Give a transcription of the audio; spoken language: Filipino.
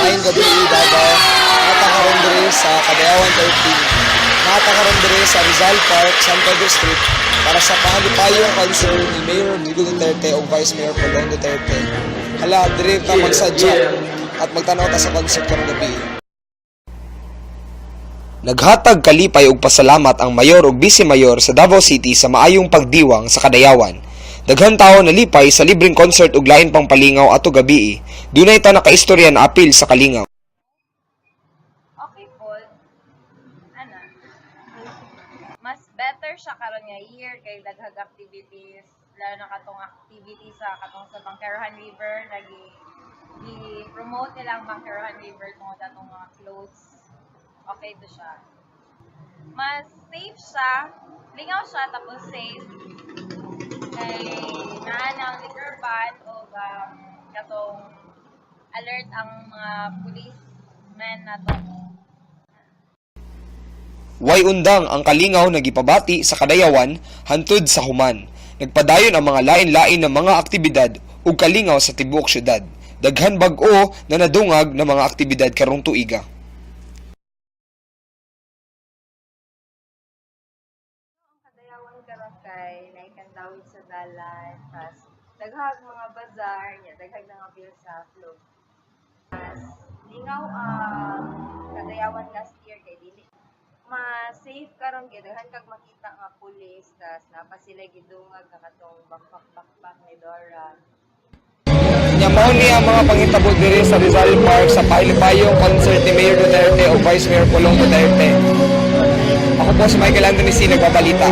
Maayong gabi, Davao. Natakaroon diri sa Kadayawan 13. Natakaroon diri sa Rizal Park, Santo District para sa pahalipayong concert ni Mayor Vigo Duterte o Vice Mayor Pulong Duterte. Hala, diri ka magsadya at magtanaw ta sa concert karong gabi. Naghatag kalipay og pasalamat ang mayor ug vice mayor sa Davao City sa maayong pagdiwang sa Kadayawan. Daghan tawo nalipay sa libreng concert ug lain pang palingaw ato gabii. Dunay ta nakaistorya na apil sa kalingaw. Okay, Paul. Ano? Mas better siya karon nga year kay daghang activities, lalo na katong activities sa katong sa Bangkerahan River, gi-promote nila ang Bangkerahan River tungod atong mga clothes. Okay to siya. Mas safe siya, lingaw siya tapos safe. Kay naanang liquor ban o katong alert ang mga policemen nato. Way undang ang kalingaw nagipabati sa Kadayawan hantud sa human. Nagpadayon ang mga lain-lain na mga aktibidad ug kalingaw sa tibuok syudad. Daghan bag-o na nadungag na mga aktibidad karong tuiga. Ang Kadayawan karon kay naikandawit sa dalan, tas daghang mga bazaar niya, daghang mga bill sa float. Mas lingaw ang Kadayawan last year kay dili mas safe karon kay daghan kag makita nga pulis, tas napa sila gidungag nga katong bakbak ni Dora. Nya mao ni ang mga panghitabo diri sa Rizal Park sa pailipayong concert ni Mayor Duterte o Vice Mayor Pulong Duterte. Ako po si Michael Anthony C. nagbabalita.